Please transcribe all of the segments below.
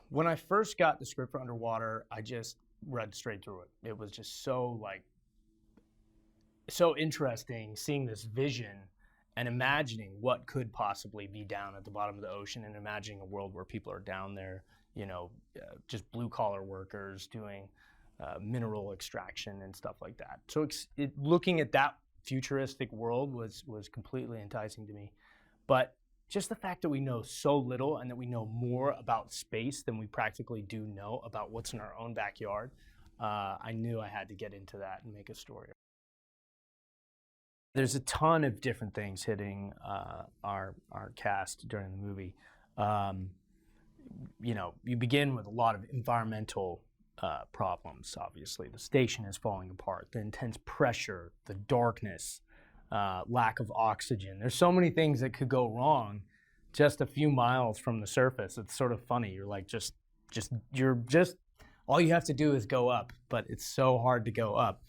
When I first got the script for Underwater, I just read straight through it. It was just so interesting seeing this vision and imagining what could possibly be down at the bottom of the ocean, and imagining a world where people are down there, just blue collar workers doing mineral extraction and stuff like that. So looking at that futuristic world was completely enticing to me. But just the fact that we know so little and that we know more about space than we practically do know about what's in our own backyard, I knew I had to get into that and make a story. There's a ton of different things hitting our cast during the movie. You begin with a lot of environmental problems, obviously. The station is falling apart, the intense pressure, the darkness, lack of oxygen. There's so many things that could go wrong just a few miles from the surface. It's sort of funny. You're like, all you have to do is go up, but it's so hard to go up.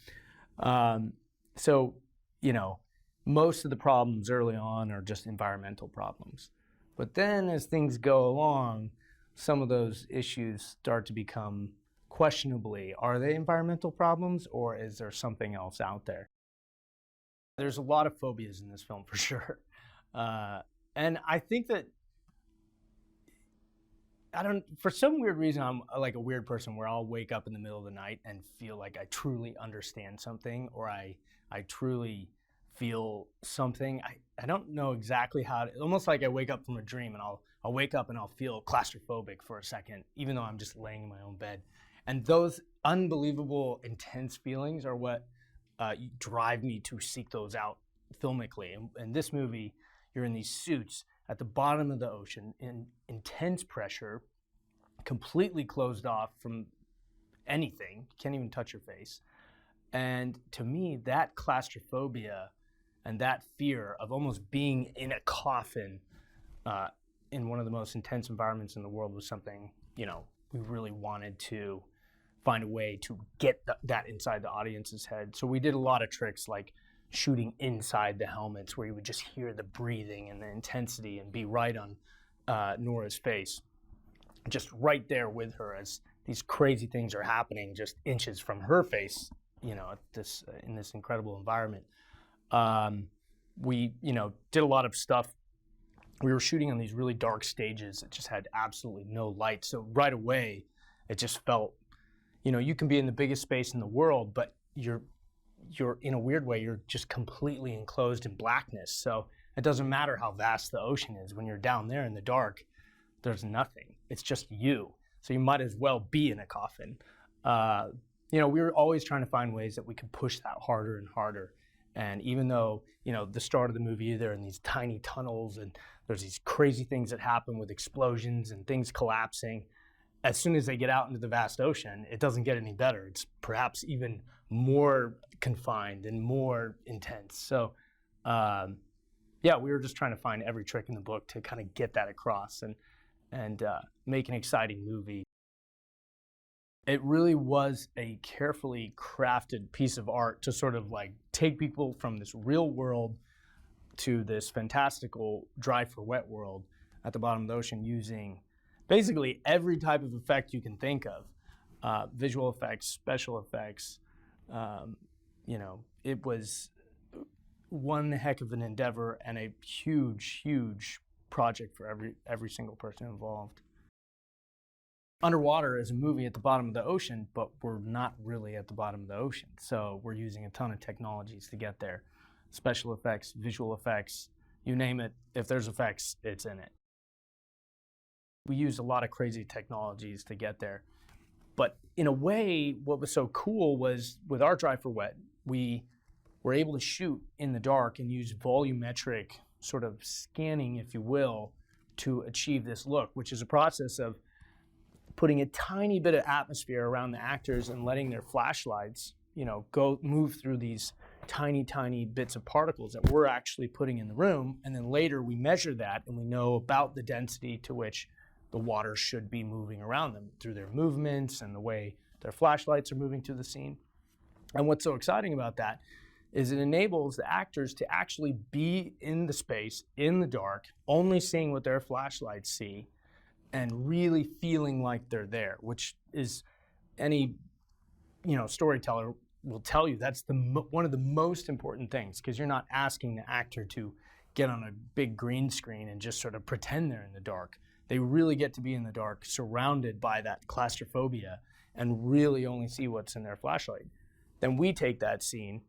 Most of the problems early on are just environmental problems. But then as things go along, some of those issues start to become questionably, are they environmental problems, or is there something else out there? There's a lot of phobias in this film for sure. And I think that, for some weird reason, I'm like a weird person where I'll wake up in the middle of the night and feel like I truly understand something, or I truly feel something. I don't know exactly how to, almost like I wake up from a dream and I'll wake up and I'll feel claustrophobic for a second, even though I'm just laying in my own bed. And those unbelievable, intense feelings are what drive me to seek those out filmically. In this movie, you're in these suits at the bottom of the ocean in intense pressure, completely closed off from anything. You can't even touch your face. And to me, that claustrophobia and that fear of almost being in a coffin in one of the most intense environments in the world was something, we really wanted to find a way to get that inside the audience's head. So we did a lot of tricks like shooting inside the helmets, where you would just hear the breathing and the intensity and be right on Nora's face, just right there with her as these crazy things are happening just inches from her face, in this incredible environment. We, did a lot of stuff. We were shooting on these really dark stages that just had absolutely no light. So right away, it just felt, you can be in the biggest space in the world, but you're in a weird way, you're just completely enclosed in blackness. So it doesn't matter how vast the ocean is. When you're down there in the dark, there's nothing. It's just you. So you might as well be in a coffin. We were always trying to find ways that we could push that harder and harder. And even though, the start of the movie, they're in these tiny tunnels and there's these crazy things that happen with explosions and things collapsing, as soon as they get out into the vast ocean, it doesn't get any better. It's perhaps even more confined and more intense. So, we were just trying to find every trick in the book to kind of get that across and make an exciting movie. It really was a carefully crafted piece of art to sort of like take people from this real world to this fantastical dry for wet world at the bottom of the ocean, using basically every type of effect you can think of, visual effects, special effects. It was one heck of an endeavor and a huge, huge project for every single person involved. Underwater is a movie at the bottom of the ocean, but we're not really at the bottom of the ocean. So we're using a ton of technologies to get there. Special effects, visual effects, you name it. If there's effects, it's in it. We used a lot of crazy technologies to get there. But in a way, what was so cool was with our Dry for Wet, we were able to shoot in the dark and use volumetric sort of scanning, if you will, to achieve this look, which is a process of putting a tiny bit of atmosphere around the actors and letting their flashlights, move through these tiny, tiny bits of particles that we're actually putting in the room. And then later we measure that and we know about the density to which the water should be moving around them through their movements and the way their flashlights are moving through the scene. And what's so exciting about that is it enables the actors to actually be in the space, in the dark, only seeing what their flashlights see, and really feeling like they're there, which is any storyteller will tell you that's one of the most important things, because you're not asking the actor to get on a big green screen and just sort of pretend they're in the dark. They really get to be in the dark, surrounded by that claustrophobia, and really only see what's in their flashlight. Then we take that scene,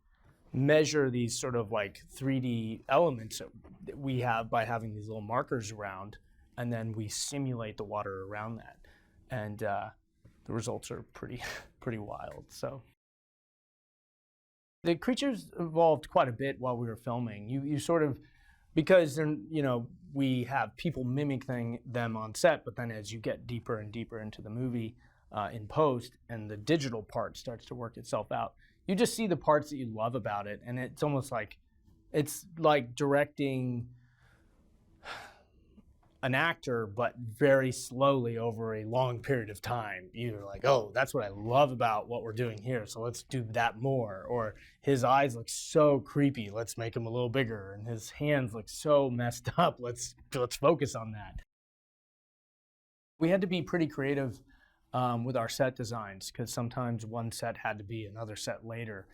measure these sort of like 3D elements that we have by having these little markers around, and then we simulate the water around that. And the results are pretty wild. So the creatures evolved quite a bit while we were filming. You sort of, because we have people mimicking them on set, but then as you get deeper and deeper into the movie in post, and the digital part starts to work itself out, you just see the parts that you love about it, and it's almost like directing an actor, but very slowly over a long period of time. You're like, oh, that's what I love about what we're doing here, so let's do that more. Or his eyes look so creepy, let's make them a little bigger. And his hands look so messed up, let's focus on that. We had to be pretty creative with our set designs, because sometimes one set had to be another set later.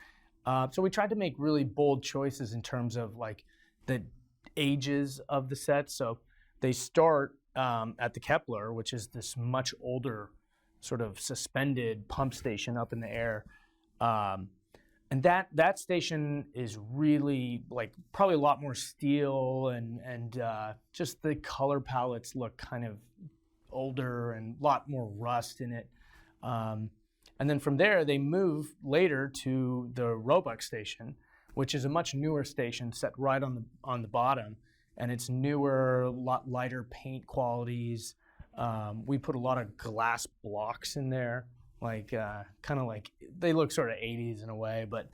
So we tried to make really bold choices in terms of like the ages of the sets. So they start at the Kepler, which is this much older sort of suspended pump station up in the air. And that station is really like probably a lot more steel, and just the color palettes look kind of older and a lot more rust in it. And then from there, they move later to the Roebuck station, which is a much newer station set right on the bottom. And it's newer, a lot lighter paint qualities. We put a lot of glass blocks in there, like kind of like, they look sort of 80s in a way, but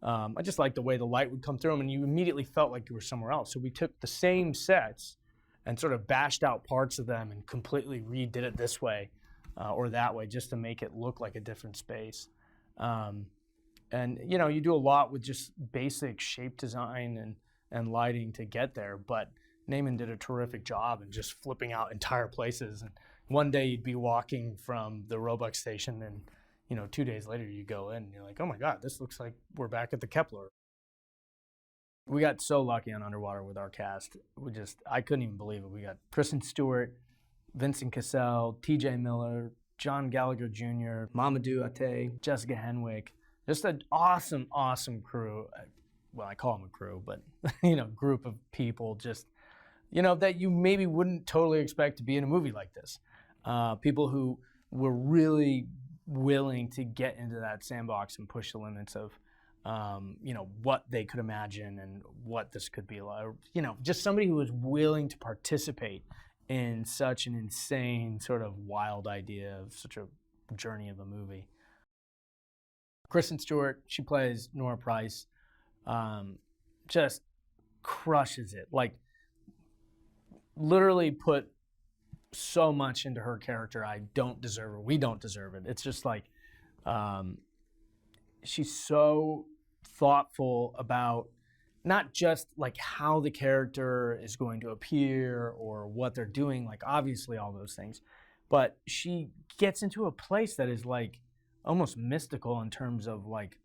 I just like the way the light would come through them, and you immediately felt like you were somewhere else. So we took the same sets and sort of bashed out parts of them and completely redid it this way or that way, just to make it look like a different space. And you do a lot with just basic shape design and lighting to get there, but Naaman did a terrific job in just flipping out entire places. And one day you'd be walking from the Roebuck station, and 2 days later you go in and you're like, oh my God, this looks like we're back at the Kepler. We got so lucky on Underwater with our cast. I couldn't even believe it. We got Kristen Stewart, Vincent Cassel, TJ Miller, John Gallagher Jr., Mamadou Ate, Jessica Henwick. Just an awesome, awesome crew. Well, I call them a crew, but group of people just, that you maybe wouldn't totally expect to be in a movie like this. People who were really willing to get into that sandbox and push the limits of, what they could imagine and what this could be like. Just somebody who was willing to participate in such an insane sort of wild idea of such a journey of a movie. Kristen Stewart, she plays Nora Price. Just crushes it. Like, literally put so much into her character. I don't deserve her. We don't deserve it. It's just like, she's so thoughtful about not just like how the character is going to appear or what they're doing, like obviously all those things, but she gets into a place that is like almost mystical in terms of like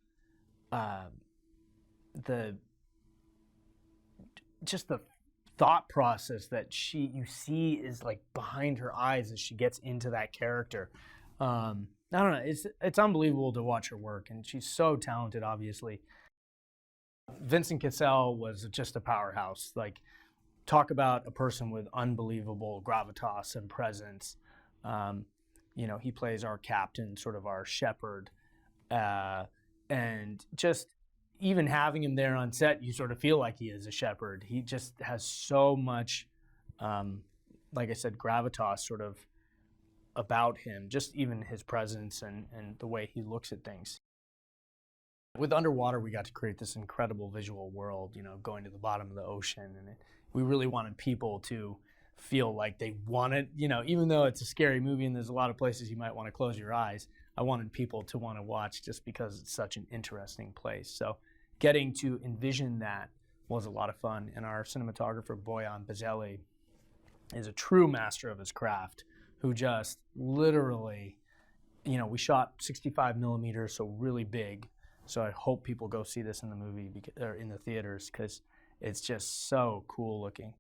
the thought process that you see is like behind her eyes as she gets into that character. I don't know, it's unbelievable to watch her work, and she's so talented, obviously. Vincent Cassel was just a powerhouse. Like, talk about a person with unbelievable gravitas and presence. He plays our captain, sort of our shepherd, and just even having him there on set, you sort of feel like he is a shepherd. He just has so much, like I said, gravitas sort of about him, just even his presence and the way he looks at things. With Underwater, we got to create this incredible visual world, going to the bottom of the ocean. And we really wanted people to feel like they wanted, even though it's a scary movie and there's a lot of places you might want to close your eyes, I wanted people to want to watch just because it's such an interesting place. So getting to envision that was a lot of fun. And our cinematographer, Boyan Bazeli, is a true master of his craft. who just literally, we shot 65 millimeters, so really big. So I hope people go see this in the movie or in the theaters because it's just so cool looking.